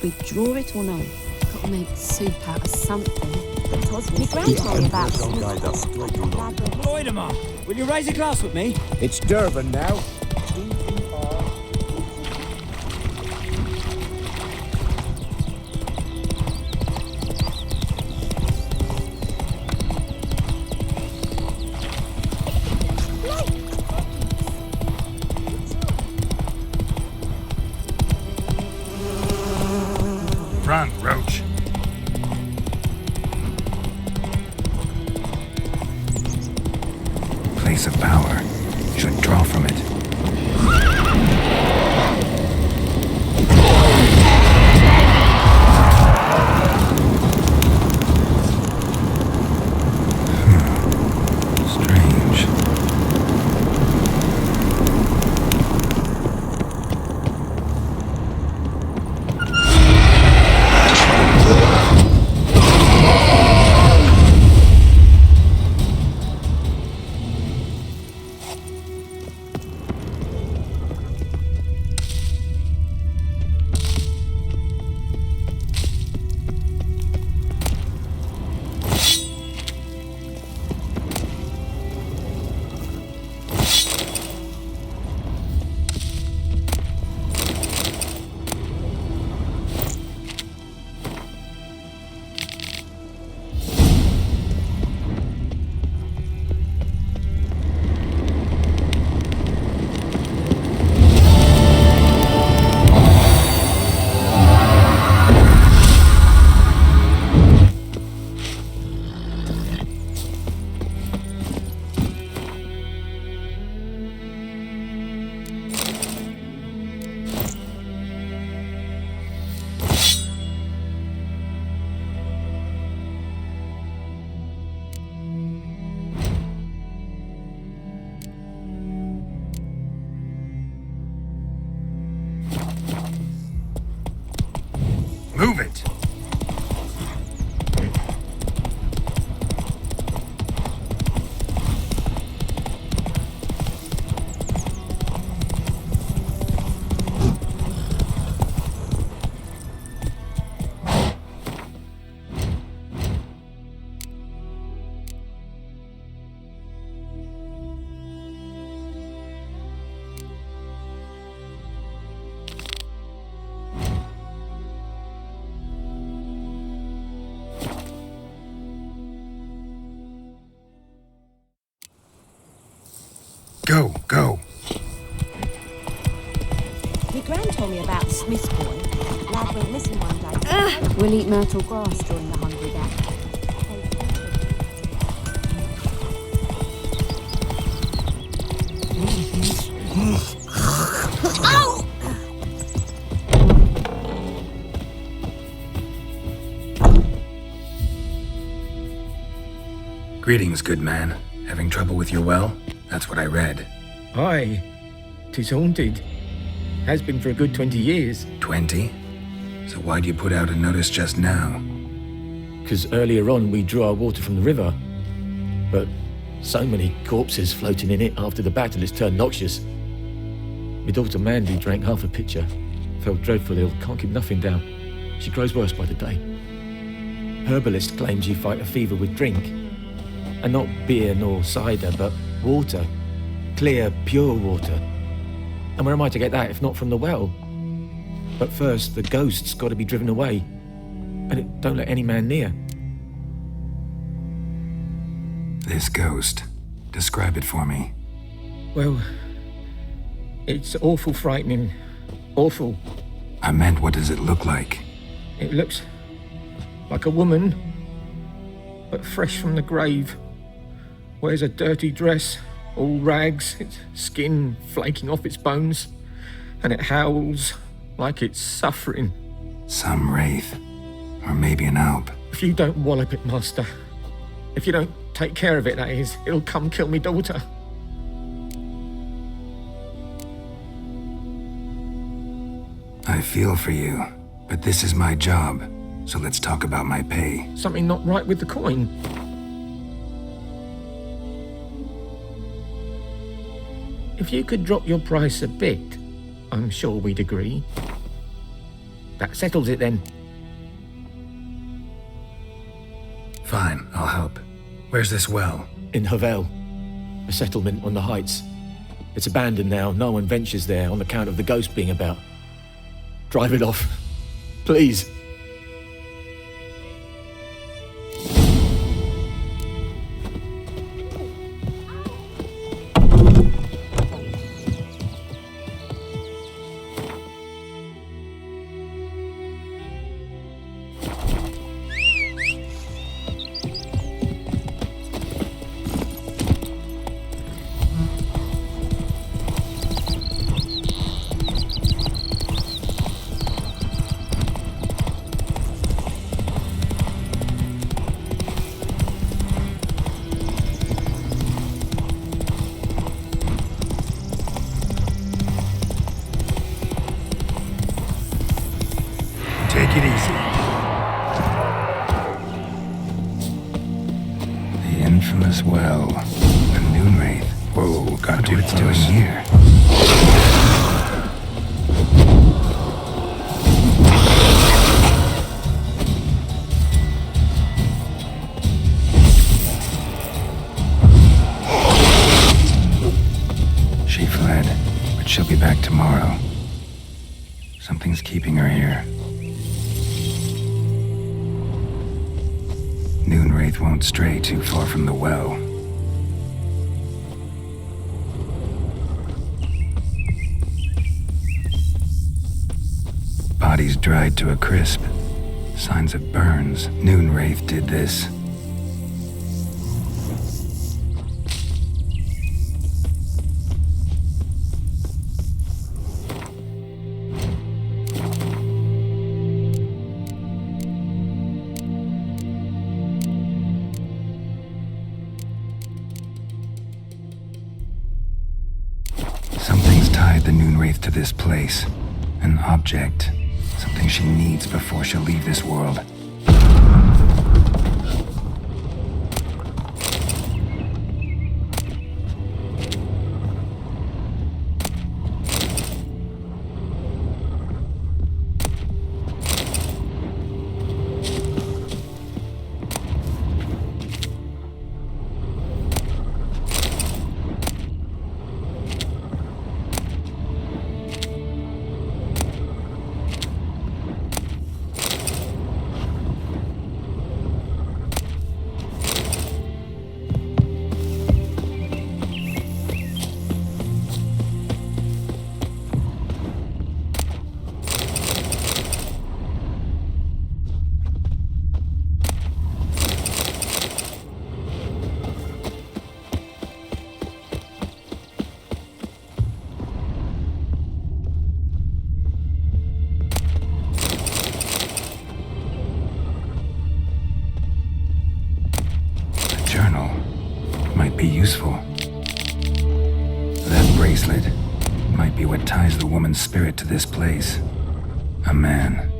Should we draw it or no? Got to make soup out of something. My gran told me about Lloydemar, will you raise a glass with me? It's Durban now. Run, Roach. Place of power. Should draw from it. Strange. Move it! Go, go. My gran told me about Smith's boy. Lad went missing one day. We'll eat myrtle grass during the hungry gap. Greetings, good man. Having trouble with your well? That's what I read. Aye, 'tis haunted. Has been for a good 20 years. 20? So why'd you put out a notice just now? 'Cause earlier on we drew our water from the river. But so many corpses floating in it after the battle it's turned noxious. My daughter Mandy drank half a pitcher. Fell dreadful ill, can't keep nothing down. She grows worse by the day. Herbalist claims you fight a fever with drink. And not beer nor cider, but water. Clear, pure water. And where am I to get that if not from the well? But first, the ghost's got to be driven away. And it don't let any man near. This ghost. Describe it for me. Well, it's awful frightening. Awful. I meant, what does it look like? It looks like a woman, but fresh from the grave. Wears a dirty dress, all rags, its skin flaking off its bones, and it howls like it's suffering. Some wraith. Or maybe an alp. If you don't wallop it, Master, if you don't take care of it, that is, it'll come kill me daughter. I feel for you, but this is my job, so let's talk about my pay. Something not right with the coin. If you could drop your price a bit, I'm sure we'd agree. That settles it then. Fine, I'll help. Where's this well? In Havel, a settlement on the heights. It's abandoned now. No one ventures there on account of the ghost being about. Drive it off. Please. Take it easy. The infamous well. The Noonwraith. Whoa, got what it's doing here. She fled, but she'll be back tomorrow. Something's keeping her here. Noonwraith won't stray too far from the well. Bodies dried to a crisp. Signs of burns. Noonwraith did this. Something's tied the Noonwraith to this place. An object. Something she needs before she'll leave this world. Be useful. That bracelet might be what ties the woman's spirit to this place. A man,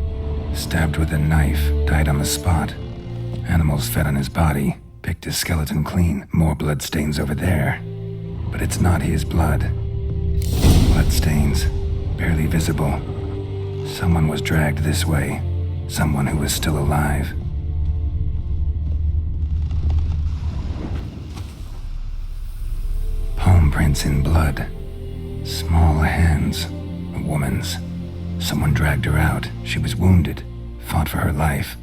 stabbed with a knife, died on the spot. Animals fed on his body, picked his skeleton clean. More bloodstains over there. But it's not his blood. Bloodstains, barely visible. Someone was dragged this way. Someone who was still alive. Prints in blood. Small hands. A woman's. Someone dragged her out. She was wounded. Fought for her life.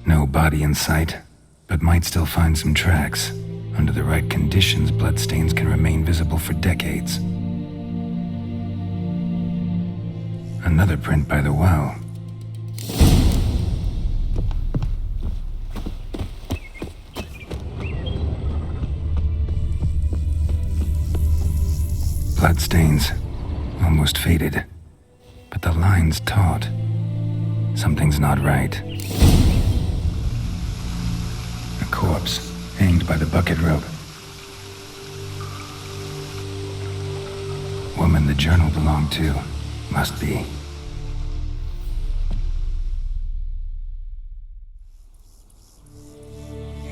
No body in sight, but might still find some tracks. Under the right conditions, bloodstains can remain visible for decades. Another print by the well. Bloodstains, almost faded, but the line's taut. Something's not right. A corpse, hanged by the bucket rope. Woman the journal belonged to, must be.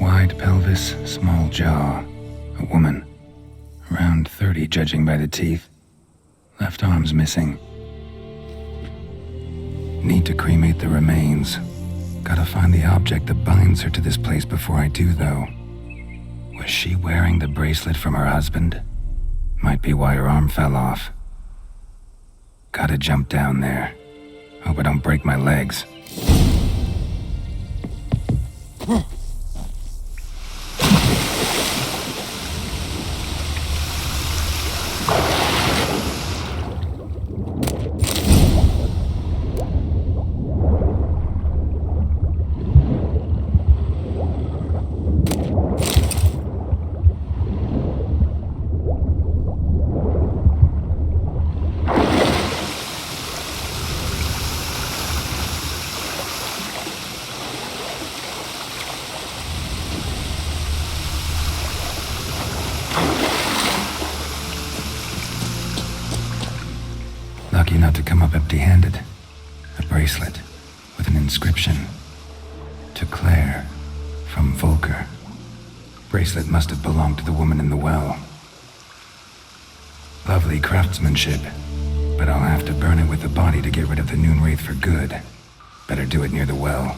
Wide pelvis, small jaw. A woman. Around 30, judging by the teeth. Left arm's missing. Need to cremate the remains. Gotta find the object that binds her to this place before I do, though. Was she wearing the bracelet from her husband? Might be why her arm fell off. Gotta jump down there. Hope I don't break my legs. Lucky not to come up empty-handed. A bracelet with an inscription. To Claire, from Volker. Bracelet must have belonged to the woman in the well. Lovely craftsmanship, but I'll have to burn it with the body to get rid of the Noon Wraith for good. Better do it near the well.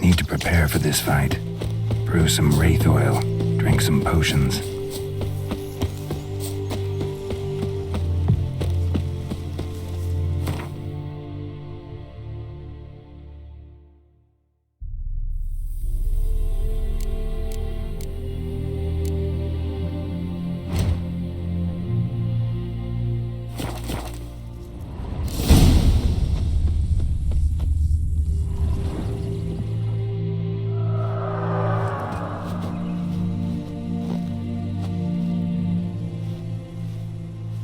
Need to prepare for this fight. Brew some wraith oil, drink some potions.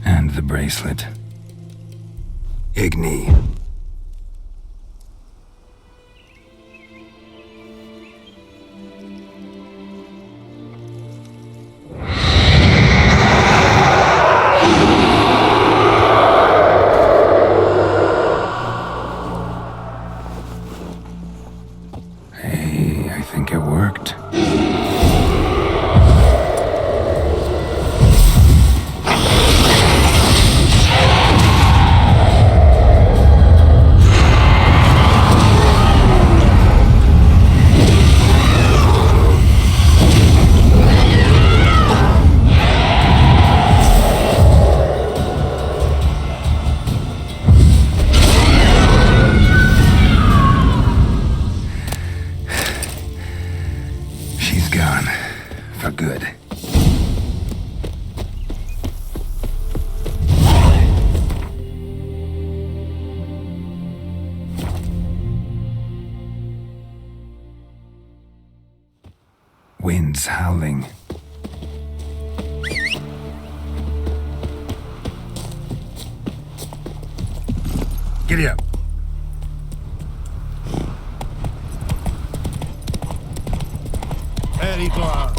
And the bracelet. Igni. Hey, I think it worked. She's gone. For good. Winds howling. Giddy up. Very good.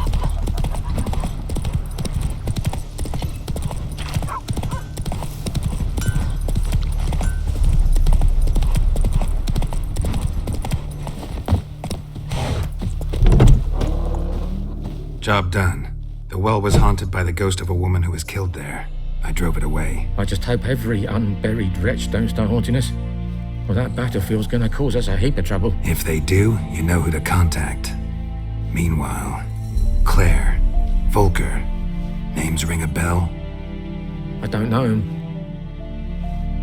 Job done. The well was haunted by the ghost of a woman who was killed there. I drove it away. I just hope every unburied wretch don't start haunting us. Well, that battlefield's gonna cause us a heap of trouble. If they do, you know who to contact. Meanwhile, Claire, Volker, names ring a bell? I don't know him.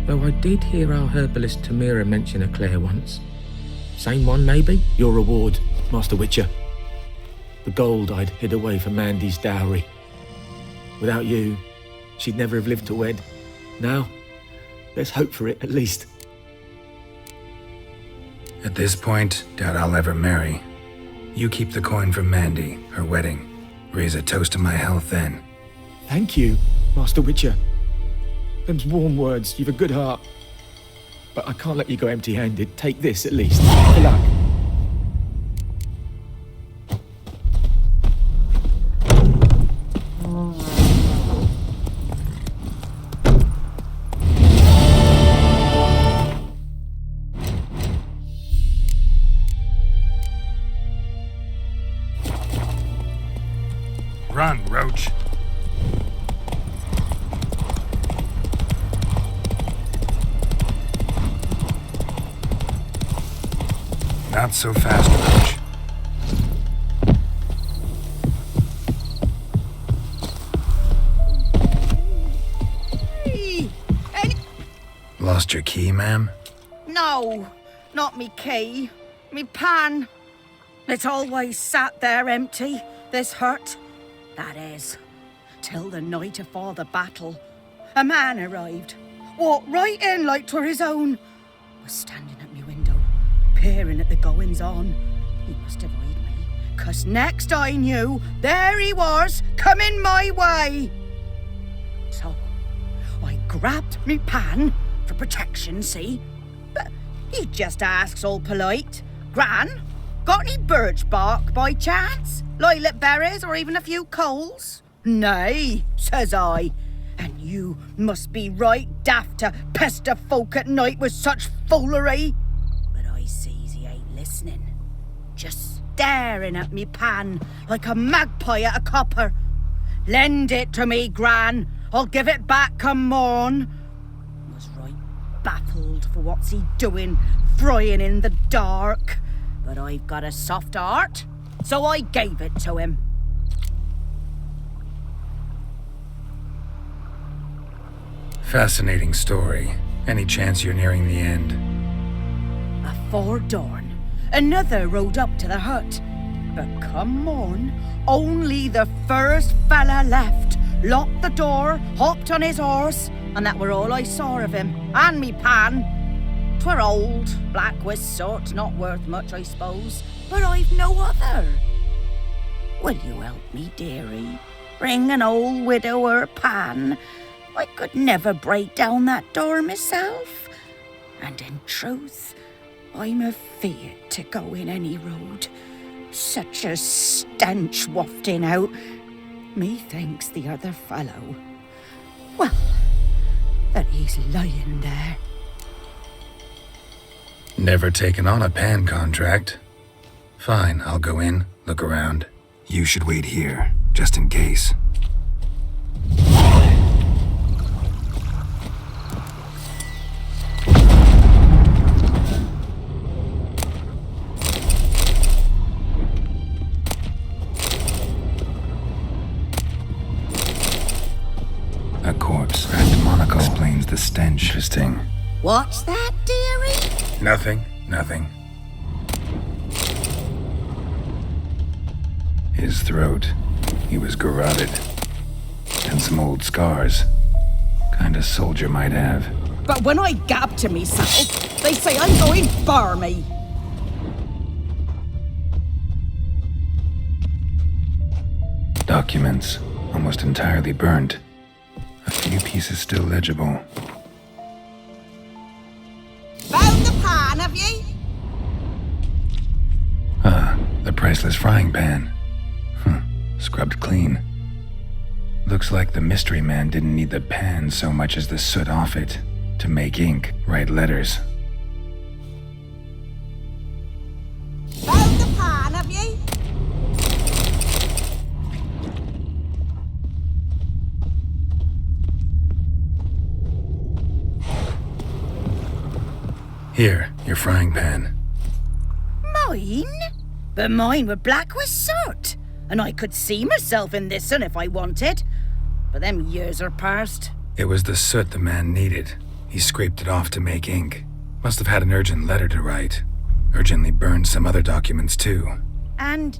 Though I did hear our herbalist Tamira mention a Claire once. Same one, maybe? Your reward, Master Witcher. The gold I'd hid away for Mandy's dowry. Without you, she'd never have lived to wed. Now, there's hope for it, at least. At this point, doubt I'll ever marry. You keep the coin for Mandy, her wedding. Raise a toast to my health then. Thank you, Master Witcher. Them's warm words, you've a good heart. But I can't let you go empty-handed. Take this, at least. Good luck. Run, Roach. Not so fast, Roach. Lost your key, ma'am? No, not me key. Me pan. It's always sat there empty, this hut. That is, till the night afore the battle. A man arrived, walked right in like 'twere his own. Was standing at me window, peering at the goings-on. He must avoid me, 'cause next I knew, there he was, coming my way. So, I grabbed me pan, for protection, see? But he just asks all polite, Gran, got any birch bark by chance? Lilac berries or even a few coals? Nay, says I. And you must be right daft to pester folk at night with such foolery. But I sees he ain't listening. Just staring at me pan like a magpie at a copper. Lend it to me, Gran. I'll give it back come morn. Was right baffled for what's he doing, frying in the dark. But I've got a soft heart, so I gave it to him. Fascinating story. Any chance you're nearing the end? Afore dawn, another rode up to the hut. But come morn, only the first fella left, locked the door, hopped on his horse, and that were all I saw of him, and me pan. 'Twere old, black with soot, not worth much, I suppose, but I've no other. Will you help me, dearie? Bring an old widower pan. I could never break down that door myself. And in truth, I'm afeard to go in any road. Such a stench wafting out. Methinks the other fellow, well, that he's lying there. Never taken on a pan contract. Fine, I'll go in, look around. You should wait here, just in case. A corpse wrapped in monocle explains the stench. Interesting. What's that, dearie? Nothing. His throat. He was garroted. And some old scars. Kind a soldier might have. But when I gab to myself, they say I'm going barmy. Documents. Almost entirely burnt. A few pieces still legible. Found the pan, have ye? Ah, the priceless frying pan. Scrubbed clean. Looks like the mystery man didn't need the pan so much as the soot off it to make ink, write letters. Found the pan, have ye? Here, your frying pan. Mine? But mine were black with soot, and I could see myself in this one if I wanted. But them years are past. It was the soot the man needed. He scraped it off to make ink. Must have had an urgent letter to write. Urgently burned some other documents too. And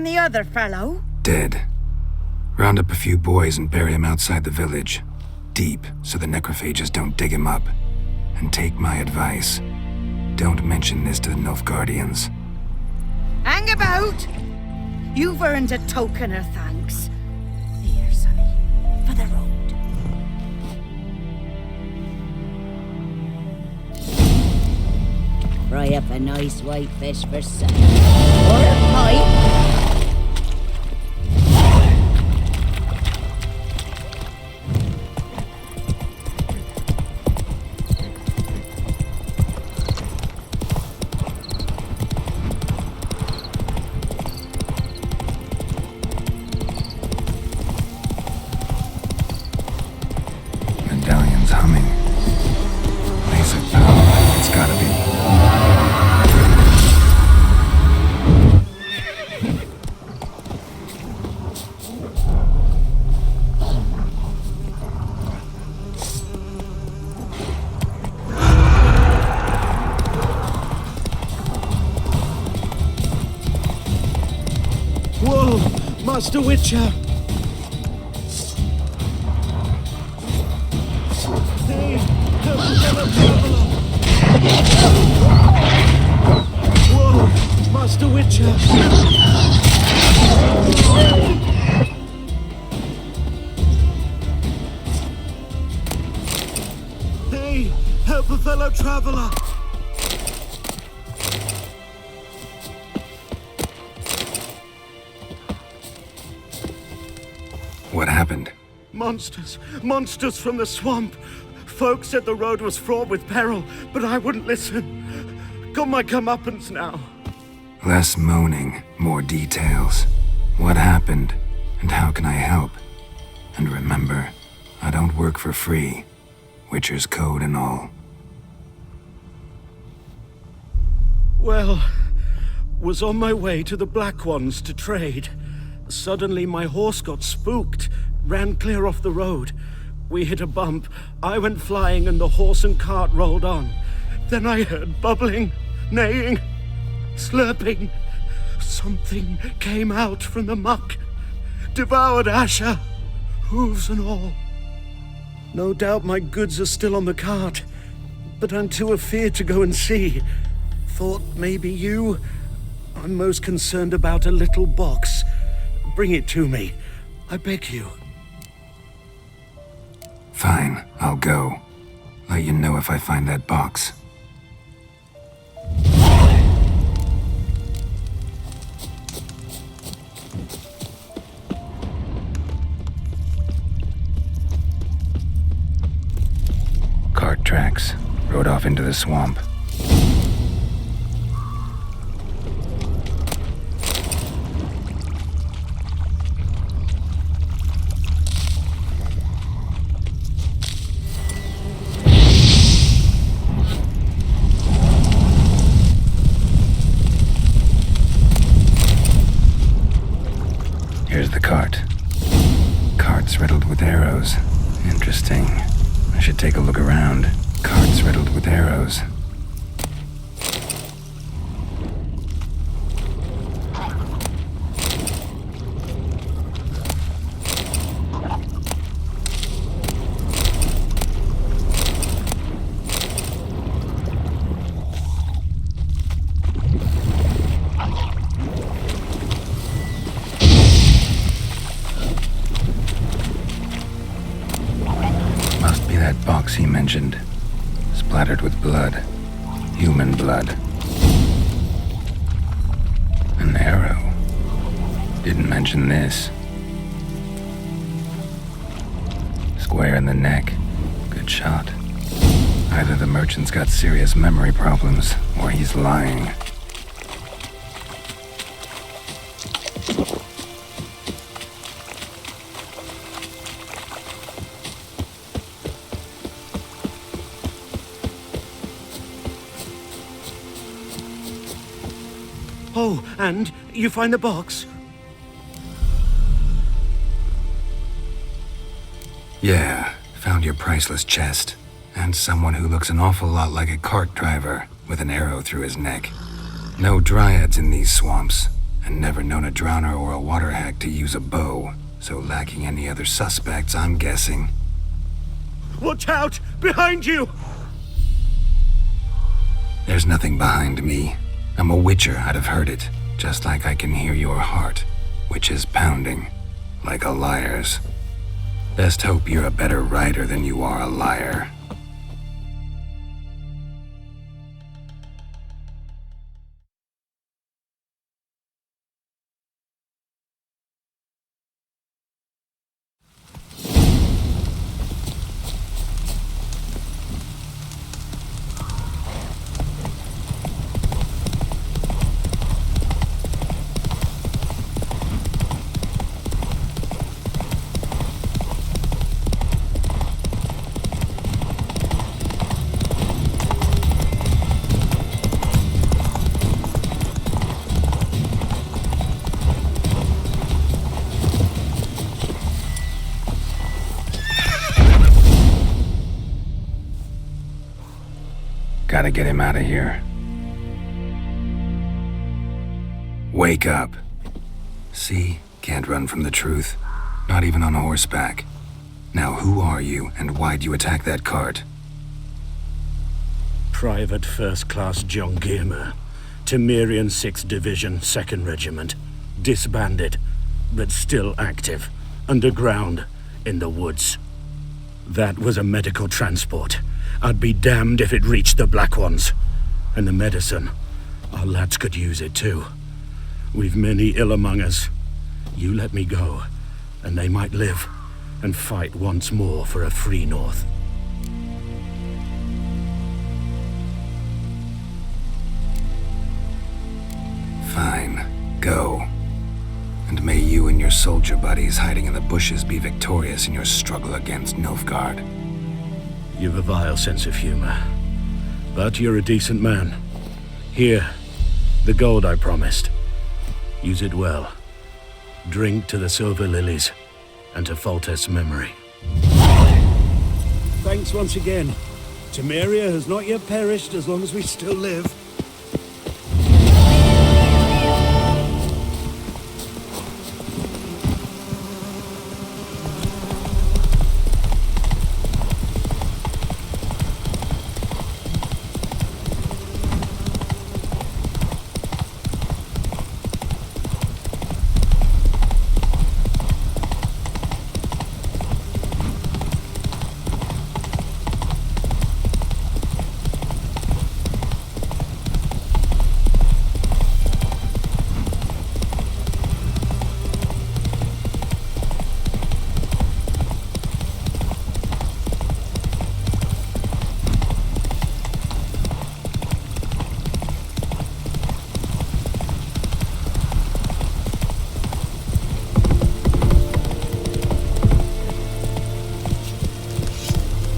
the other fellow? Dead. Round up a few boys and bury him outside the village. Deep, so the necrophages don't dig him up. And take my advice. Don't mention this to the Nilfgaardians. Hang about! You've earned a token of thanks. Here, sonny, for the road. Fry up a nice white fish for supper. Or a pipe. Medallion's humming. Place of power, it's gotta be. Whoa! Master Witcher! Hey, help the fellow traveler! Whoa! Master Witcher! Hey, help a fellow traveler! What happened? Monsters from the swamp. Folk said the road was fraught with peril, but I wouldn't listen. Got my comeuppance now. Less moaning, more details. What happened, and how can I help? And remember, I don't work for free. Witcher's code and all. Well, was on my way to the Black Ones to trade. Suddenly my horse got spooked, ran clear off the road. We hit a bump, I went flying and the horse and cart rolled on. Then I heard bubbling, neighing, slurping. Something came out from the muck, devoured Asher, hooves and all. No doubt my goods are still on the cart, but I'm too afeard to go and see. Thought maybe you. I'm most concerned about a little box. Bring it to me. I beg you. Fine, I'll go. Let you know if I find that box. Cart tracks. Rode off into the swamp. Here's the cart. Cart's riddled with arrows. Interesting. I should take a look around. Cart's riddled with arrows. Must be that box he mentioned. Splattered with blood. Human blood. An arrow. Didn't mention this. Square in the neck. Good shot. Either the merchant's got serious memory problems, or he's lying. Oh, and you find the box? Yeah, found your priceless chest. And someone who looks an awful lot like a cart driver with an arrow through his neck. No dryads in these swamps, and never known a drowner or a water hag to use a bow, so lacking any other suspects, I'm guessing. Watch out! Behind you! There's nothing behind me. I'm a witcher, I'd have heard it, just like I can hear your heart, which is pounding, like a liar's. Best hope you're a better writer than you are a liar. Gotta get him out of here. Wake up. See? Can't run from the truth. Not even on horseback. Now who are you, and why'd you attack that cart? Private First Class John Giermer, Temerian 6th Division, 2nd Regiment. Disbanded, but still active. Underground, in the woods. That was a medical transport. I'd be damned if it reached the Black Ones. And the medicine, our lads could use it too. We've many ill among us. You let me go, and they might live, and fight once more for a free North. Fine, go. And may you and your soldier buddies hiding in the bushes be victorious in your struggle against Nilfgaard. You've a vile sense of humor. But you're a decent man. Here, the gold I promised. Use it well. Drink to the Silver Lilies, and to Foltest's memory. Thanks once again. Temeria has not yet perished as long as we still live.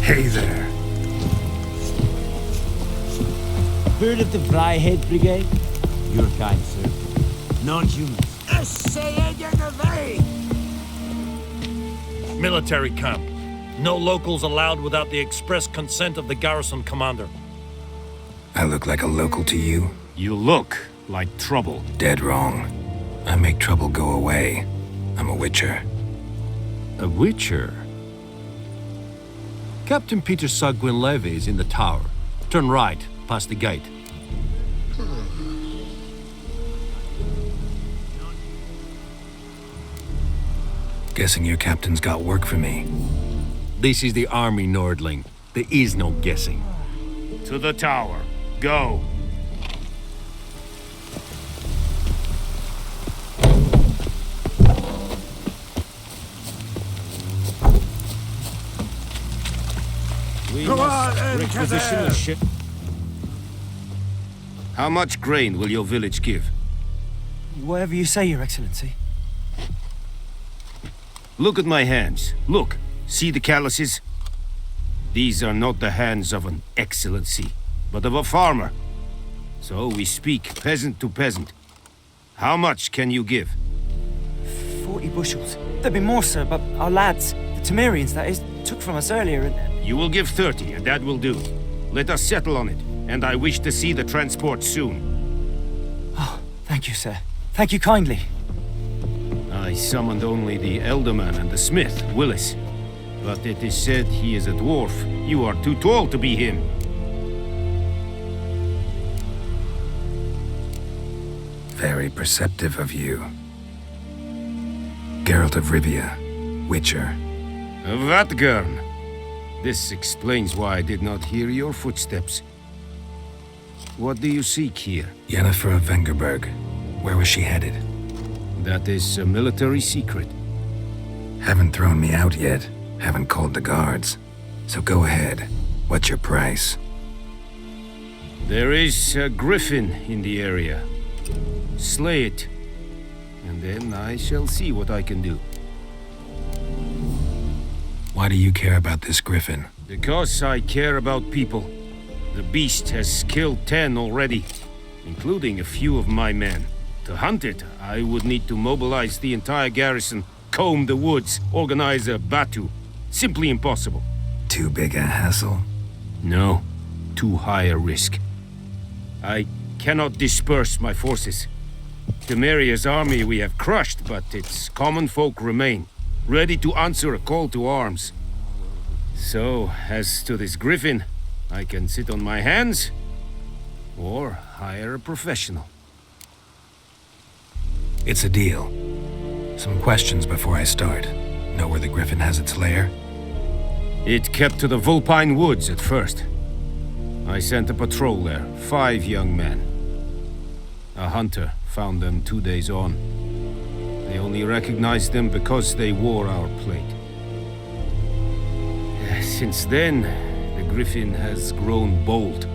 Hey there. Heard of the Fryhead Brigade? Your kind, sir. Non-humans. Military camp. No locals allowed without the express consent of the garrison commander. I look like a local to you? You look like trouble. Dead wrong. I make trouble go away. I'm a witcher. A witcher? Captain Peter Sagwin Levy is in the tower. Turn right, past the gate. Guessing your captain's got work for me. This is the army, Nordling. There is no guessing. To the tower. Go. How much grain will your village give? Whatever you say, Your Excellency. Look at my hands. Look. See the calluses? These are not the hands of an excellency, but of a farmer. So we speak peasant to peasant. How much can you give? 40 bushels. There'd be more, sir, but our lads, the Temerians, that is, took from us earlier and... You will give 30, and that will do. Let us settle on it, and I wish to see the transport soon. Oh, thank you, sir. Thank you kindly. I summoned only the Elderman and the smith, Willis. But it is said he is a dwarf. You are too tall to be him. Very perceptive of you. Geralt of Rivia, Witcher. Vatgern. This explains why I did not hear your footsteps. What do you seek here? Yennefer of Vengerberg. Where was she headed? That is a military secret. Haven't thrown me out yet. Haven't called the guards. So go ahead. What's your price? There is a griffin in the area. Slay it. And then I shall see what I can do. Why do you care about this griffin? Because I care about people. The beast has killed 10 already, including a few of my men. To hunt it, I would need to mobilize the entire garrison, comb the woods, organize a batu. Simply impossible. Too big a hassle? No, too high a risk. I cannot disperse my forces. Temeria's army we have crushed, but its common folk remain, ready to answer a call to arms. So, as to this griffin, I can sit on my hands, or hire a professional. It's a deal. Some questions before I start. Know where the griffin has its lair? It kept to the Vulpine Woods at first. I sent a patrol there, 5 young men. A hunter found them 2 days on. They only recognized them because they wore our plate. Since then, the griffin has grown bold.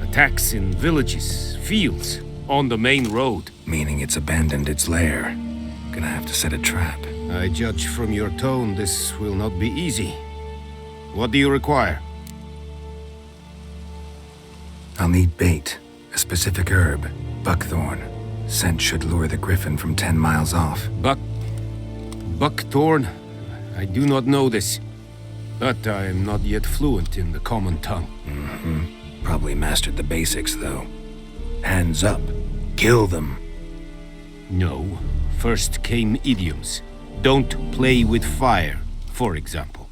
Attacks in villages, fields, on the main road. Meaning it's abandoned its lair. Gonna have to set a trap. I judge from your tone this will not be easy. What do you require? I'll need bait. A specific herb. Buckthorn. Scent should lure the griffin from 10 miles off. Buckthorn? I do not know this. But I am not yet fluent in the common tongue. Probably mastered the basics, though. Hands up. Kill them. No. First came idioms. Don't play with fire, for example.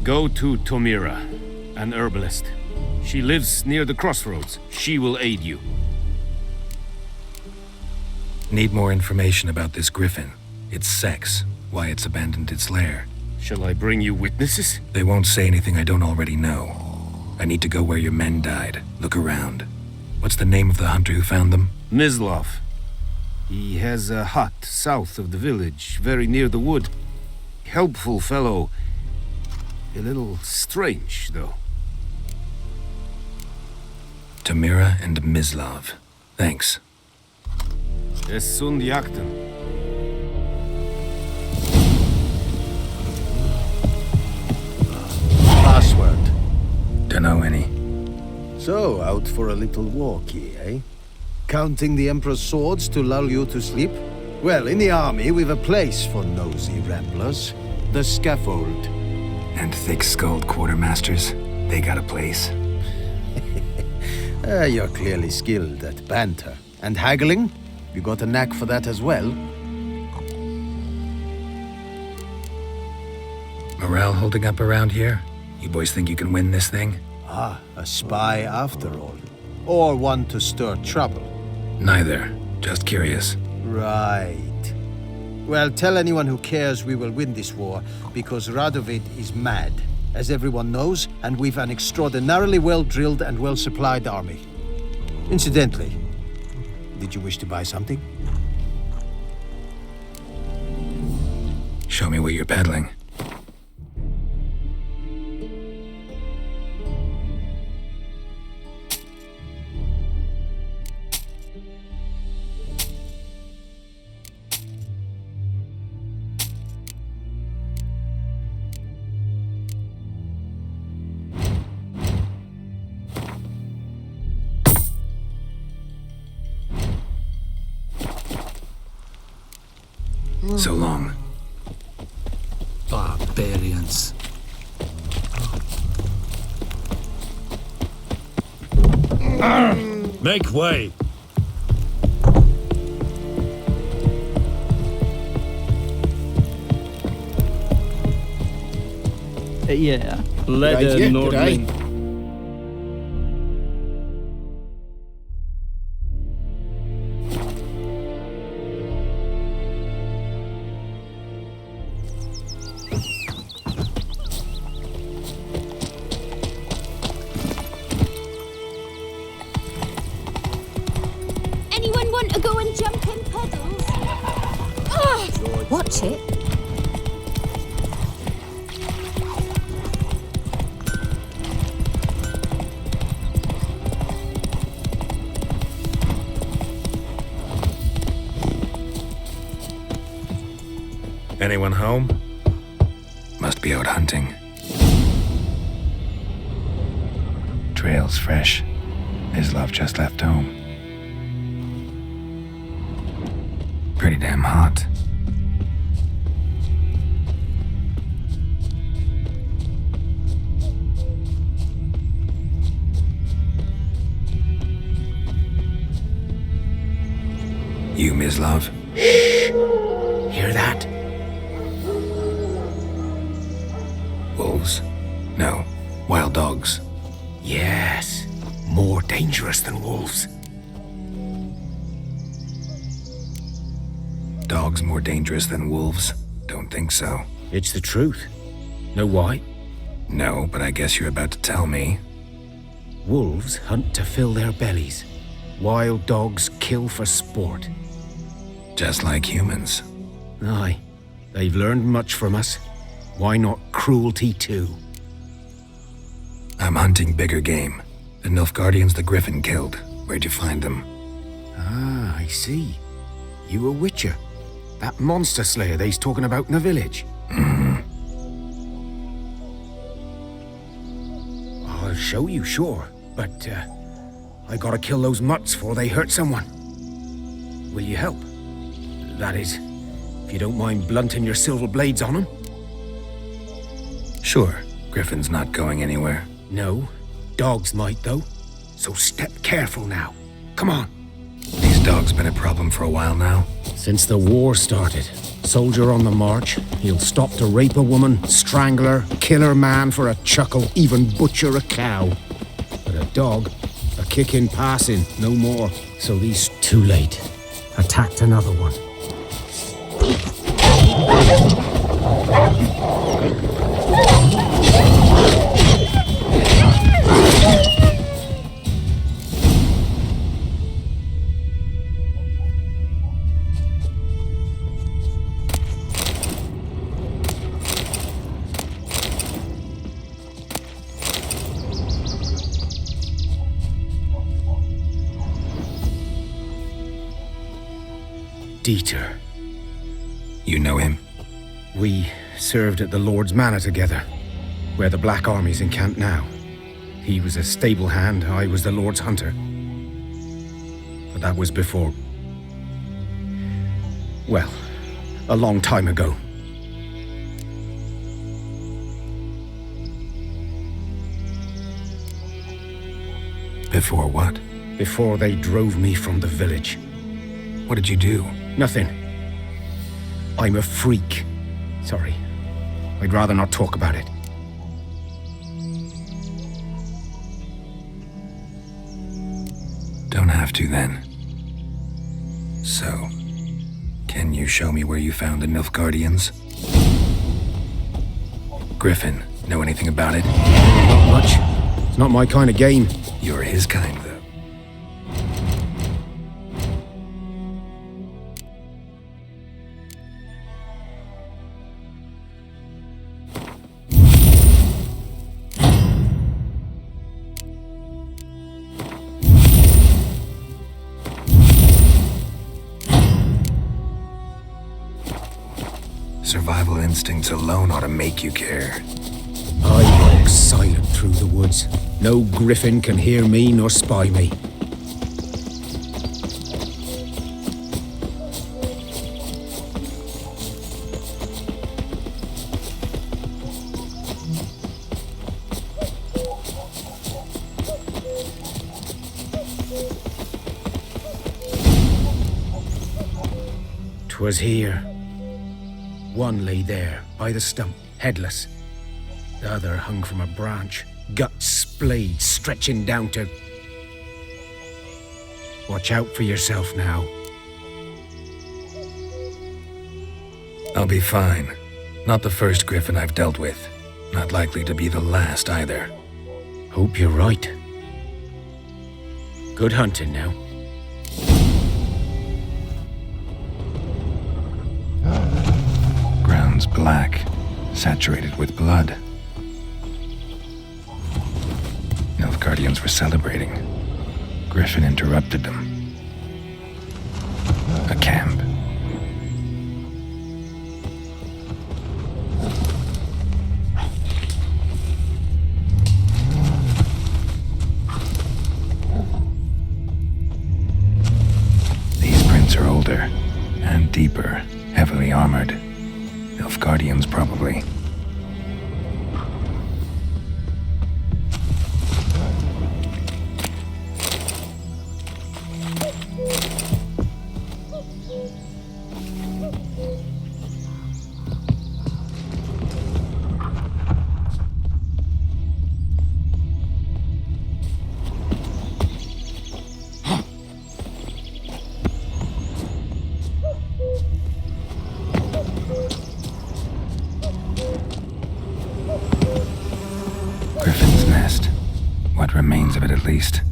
Go to Tomira, an herbalist. She lives near the crossroads. She will aid you. Need more information about this griffin. Its sex, why it's abandoned its lair. Shall I bring you witnesses? They won't say anything I don't already know. I need to go where your men died. Look around. What's the name of the hunter who found them? Mislav. He has a hut south of the village, very near the wood. Helpful fellow. A little strange, though. Tamira and Mislav. Thanks. Es sunt jakten. Password. Dunno any. So, out for a little walkie, eh? Counting the Emperor's swords to lull you to sleep? Well, in the army, we've a place for nosy ramblers. The scaffold. And thick-skulled quartermasters. They got a place. You're clearly skilled at banter. And haggling? You got a knack for that as well? Morale holding up around here? You boys think you can win this thing? Ah, a spy after all. Or one to stir trouble. Neither. Just curious. Right. Well, tell anyone who cares we will win this war, because Radovid is mad, as everyone knows, and we've an extraordinarily well-drilled and well-supplied army. Incidentally, did you wish to buy something? Show me what you're peddling. So long. Barbarians. Make way. Yeah. Leather Nordling. Anyone want to go and jump in puddles? Watch it. Anyone home? Must be out hunting. Trail's fresh. His love just left home. Pretty damn hot. You, Mislav? Hear that? Wolves? No. Wild dogs. Yes. More dangerous than wolves. Dogs more dangerous than wolves? Don't think so. It's the truth. Know why? No, but I guess you're about to tell me. Wolves hunt to fill their bellies. Wild dogs kill for sport. Just like humans. Aye. They've learned much from us. Why not cruelty too? I'm hunting bigger game. The Nilfgaardians the Griffin killed. Where'd you find them? Ah, I see. You a witcher. That monster slayer they's talking about in the village. I'll show you, sure. But, I gotta kill those mutts before they hurt someone. Will you help? That is, if you don't mind blunting your silver blades on them. Sure. Griffin's not going anywhere. No. Dogs might, though. So step careful now. Come on. These dogs been a problem for a while now? Since the war started. Soldier on the march. He'll stop to rape a woman, strangle her, kill her man for a chuckle, even butcher a cow. But a dog, a kick in passing, no more. So he's too late. Attacked another one. Dieter. You know him? We served at the Lord's Manor together, where the Black Army's encamped now. He was a stable hand, I was the Lord's hunter. But that was before... well, a long time ago. Before what? Before they drove me from the village. What did you do? Nothing. I'm a freak. Sorry. I'd rather not talk about it. Don't have to then. So, can you show me where you found the Nilfgaardians? Griffin, know anything about it? Not much. It's not my kind of game. You're his kind, though. Survival instincts alone ought to make you care. I walk silent through the woods. No griffin can hear me nor spy me. 'Twas here. One lay there, by the stump, headless. The other hung from a branch, guts splayed, stretching down to... Watch out for yourself now. I'll be fine. Not the first griffin I've dealt with. Not likely to be the last either. Hope you're right. Good hunting now. Ground's black, saturated with blood. Nilfgaardians were celebrating. Griffin interrupted them. A camp. These prints are older and deeper, heavily armored. Nilfgaardians, probably. Griffin's nest. What remains of it, at least.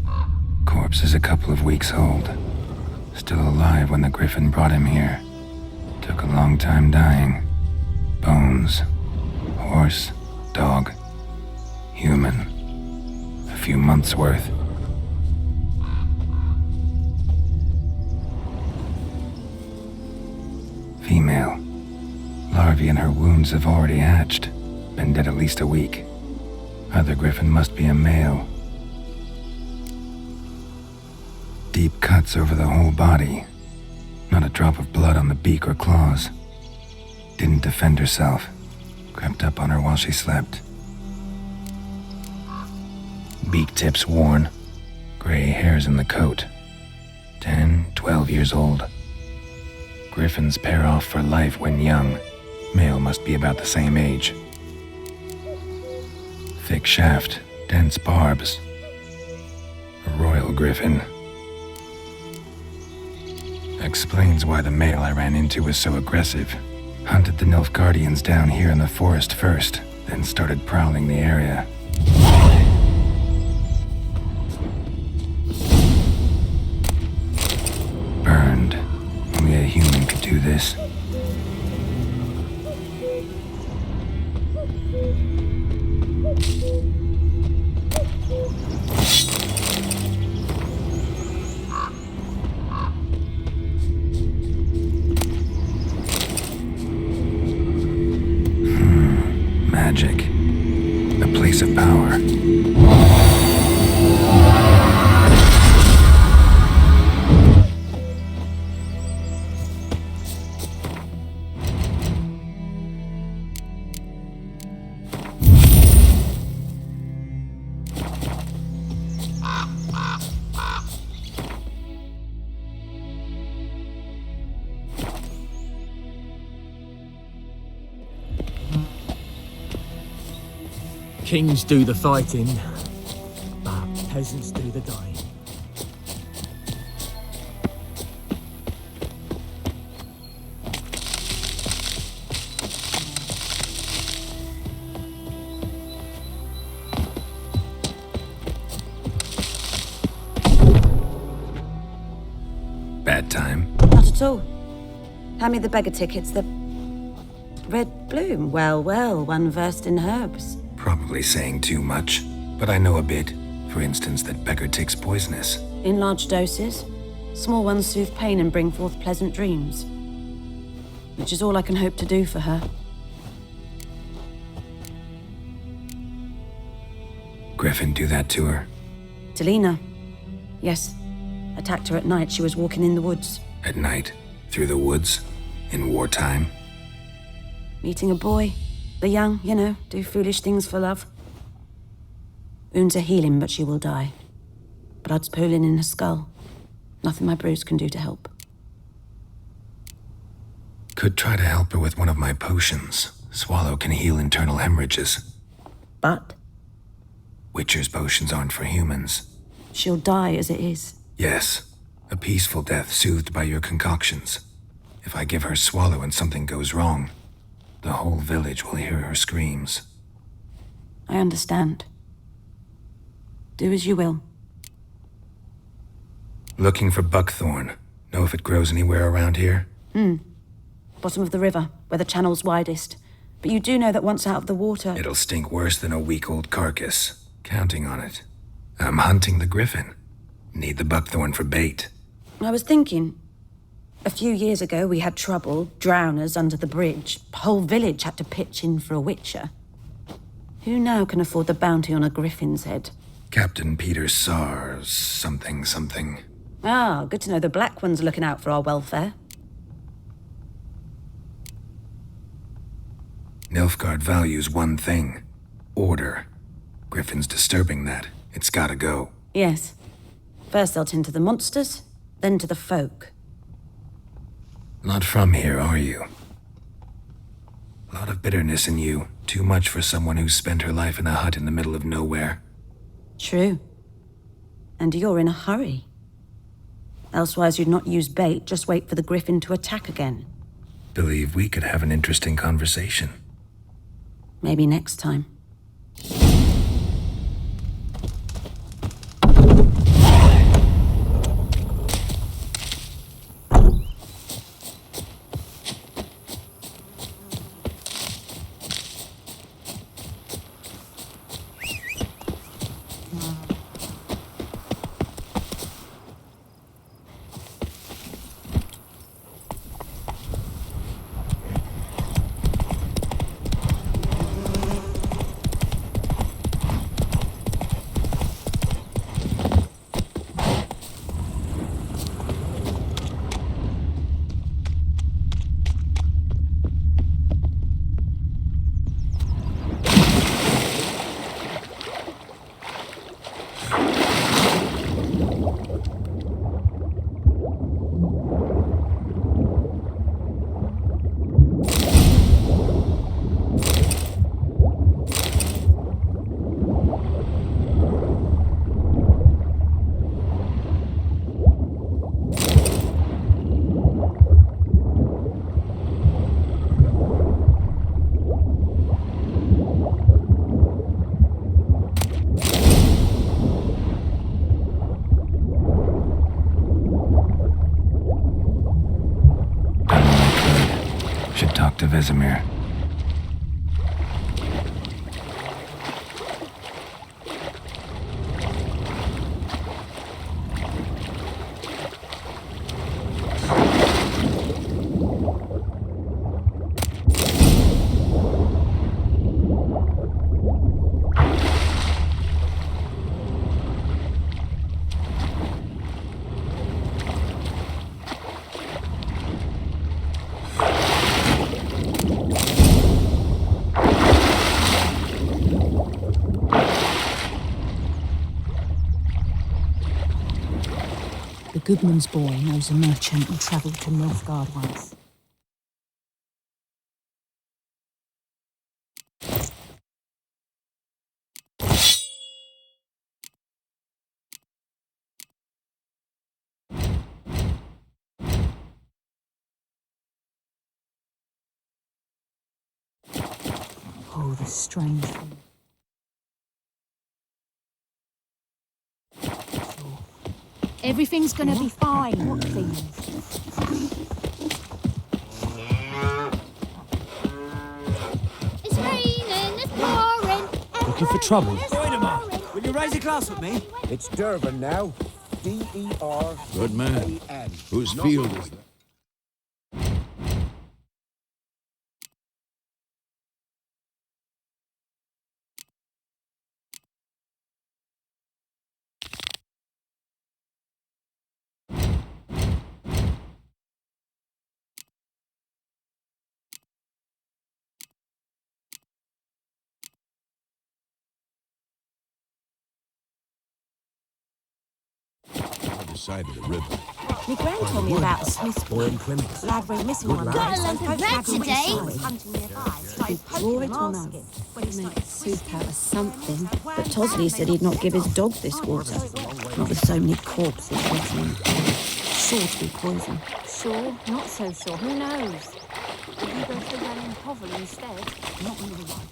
Corpse is a couple of weeks old. Still alive when the griffin brought him here. Took a long time dying. Bones. Horse. Dog. Human. A few months' worth. Female. Larvae in her wounds have already hatched. Been dead at least a week. Other griffin must be a male. Deep cuts over the whole body. Not a drop of blood on the beak or claws. Didn't defend herself. Crept up on her while she slept. Beak tips worn. Gray hairs in the coat. 10, 12 years old. Griffins pair off for life when young. Male must be about the same age. Thick shaft, dense barbs. A royal griffin. Explains why the male I ran into was so aggressive. Hunted the Nilfgaardians down here in the forest first, then started prowling the area. Burned. Only a human could do this. Magic. A place of power. Kings do the fighting, but peasants do the dying. Bad time? Not at all. Hand me the beggar tickets, the red bloom. Well, well, one versed in herbs. Probably saying too much, but I know a bit. For instance, that beggar tick's poisonous. In large doses. Small ones soothe pain and bring forth pleasant dreams. Which is all I can hope to do for her. Griffin do that to her? To Lena. Yes. Attacked her at night. She was walking in the woods. At night? Through the woods? In wartime? Meeting a boy. The young, you know, do foolish things for love. Wounds are healing, but she will die. Blood's pooling in her skull. Nothing my bruise can do to help. Could try to help her with one of my potions. Swallow can heal internal hemorrhages. But Witcher's potions aren't for humans. she'll die as it is. Yes, a peaceful death soothed by your concoctions. If I give her Swallow and something goes wrong, the whole village will hear her screams. I understand. Do as you will. Looking for buckthorn. Know if it grows anywhere around here? Bottom of the river, where the channel's widest. But you do know that once out of the water... It'll stink worse than a week-old carcass. Counting on it. I'm hunting the griffin. Need the buckthorn for bait. I was thinking... A few years ago, we had trouble, drowners under the bridge. The whole village had to pitch in for a witcher. Who now can afford the bounty on a griffin's head? Captain Peter Sars, something. Ah, good to know the Black One's looking out for our welfare. Nilfgaard values one thing. Order. Griffin's disturbing that. It's gotta go. Yes. First they'll tend to the monsters, then to the folk. Not from here, are you? A lot of bitterness in you. Too much for someone who's spent her life in a hut in the middle of nowhere. True. And you're in a hurry. Elsewise you'd not use bait, just wait for the griffin to attack again. Believe we could have an interesting conversation. Maybe next time. To Vesemir. The Goodman's boy knows a merchant who travelled to Nilfgaard once. Oh, the strange thing. Everything's gonna be fine. What things? It's raining, it's pouring. Looking for trouble? Wait a minute. Will you raise a glass with me? It's Dervan now. D-E-R. Good man. Whose field is that? Other side of the river. My gran told me about the Smith's boy. Lad went missing one day. Got a lump of bread today. Draw it or no? Make soup out of something. But Tosley said he'd not give his dog this water. Not with so many corpses rotting. Sure to be poison. Sure, not so sure. Who knows? If you go through that in Hovel instead, not in the one.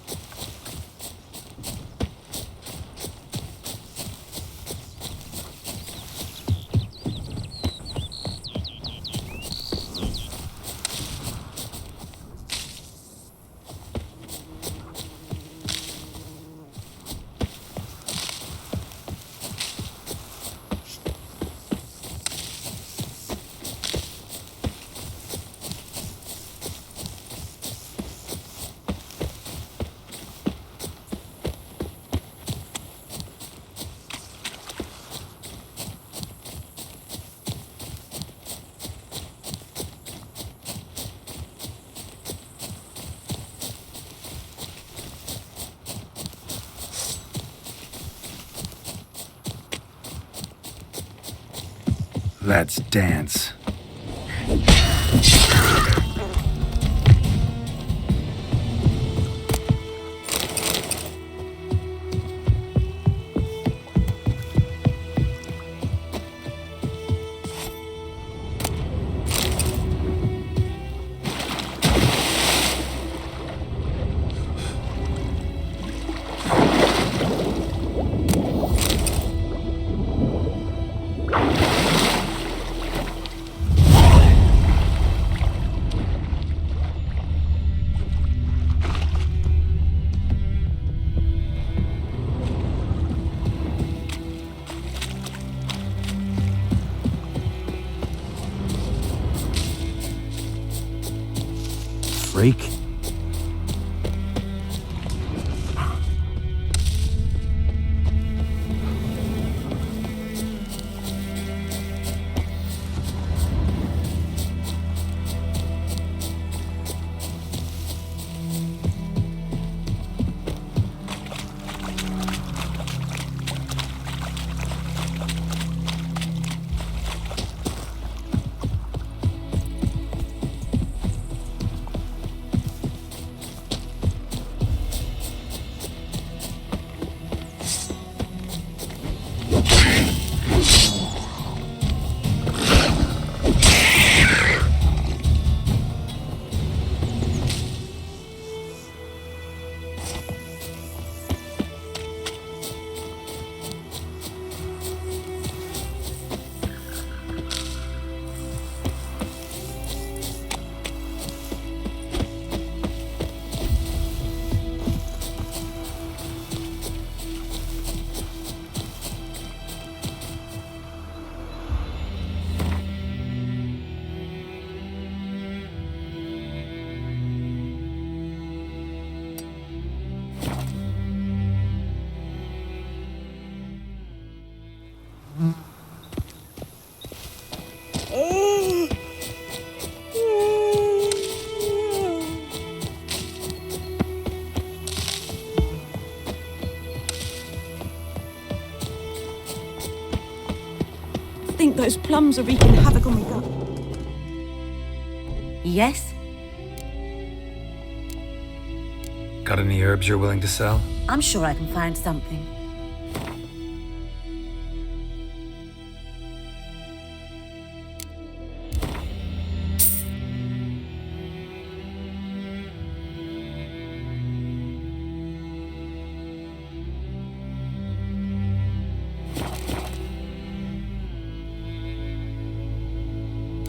Let's dance. Freak. I think those plums are wreaking havoc on my gut. Yes? Got any herbs you're willing to sell? I'm sure I can find something.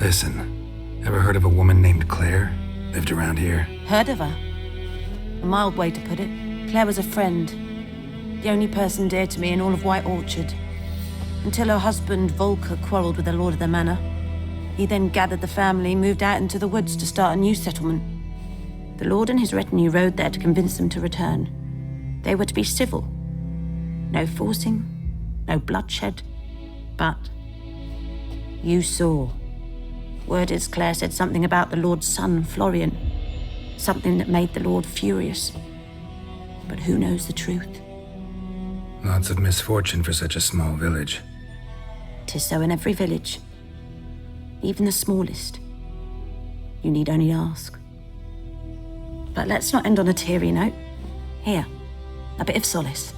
Listen, ever heard of a woman named Claire? Lived around here? Heard of her? A mild way to put it. Claire was a friend. The only person dear to me in all of White Orchard. Until her husband, Volker, quarreled with the lord of the manor. He then gathered the family, moved out into the woods to start a new settlement. The lord and his retinue rode there to convince them to return. They were to be civil. No forcing, no bloodshed. But you saw. Word is Claire said something about the Lord's son, Florian. Something that made the Lord furious. But who knows the truth? Lots of misfortune for such a small village. 'Tis so in every village. even the smallest. You need only ask. But let's not end on a teary note. Here, a bit of solace.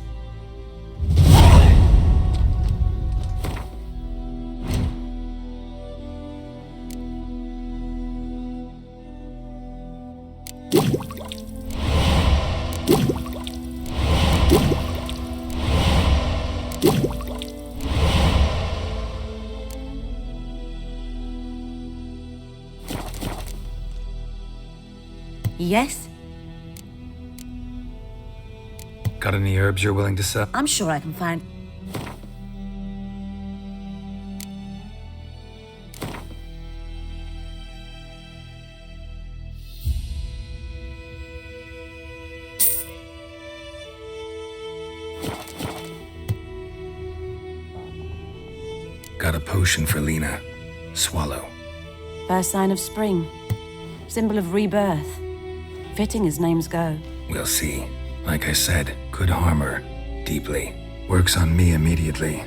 Yes? Got any herbs you're willing to sell? I'm sure I can find... Got a potion for Lena. Swallow. First sign of spring. Symbol of rebirth. Fitting as names go. We'll see. Like I said, could harm her. Deeply. Works on me immediately.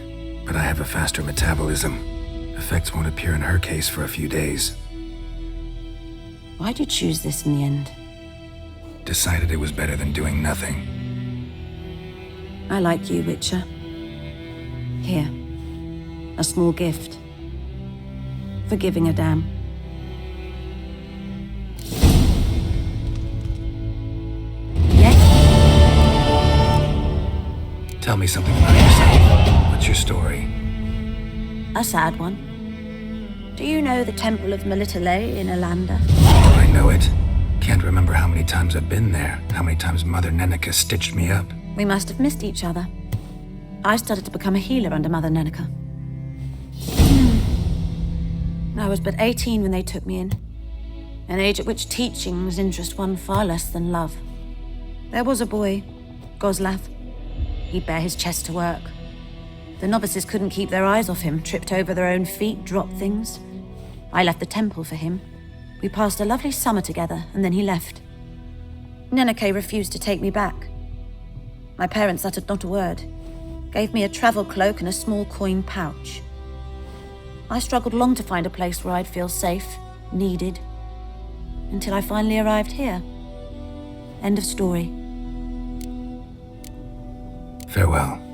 But I have a faster metabolism. Effects won't appear in her case for a few days. Why'd you choose this in the end? Decided it was better than doing nothing. I like you, Witcher. Here. A small gift. For giving a damn. Tell me something about yourself. What's your story? A sad one. Do you know the Temple of Melitele in Alanda? Do I know it? Can't remember how many times I've been there, how many times Mother Neneka stitched me up. We must have missed each other. I started to become a healer under Mother Neneka. I was but 18 when they took me in. An age at which teachings interest one far less than love. There was a boy, Goslav. He'd bare his chest to work. The novices couldn't keep their eyes off him, tripped over their own feet, dropped things. I left the temple for him. We passed a lovely summer together, and then he left. Neneke refused to take me back. My parents uttered not a word, gave me a travel cloak and a small coin pouch. I struggled long to find a place where I'd feel safe, needed, until I finally arrived here. End of story. Farewell.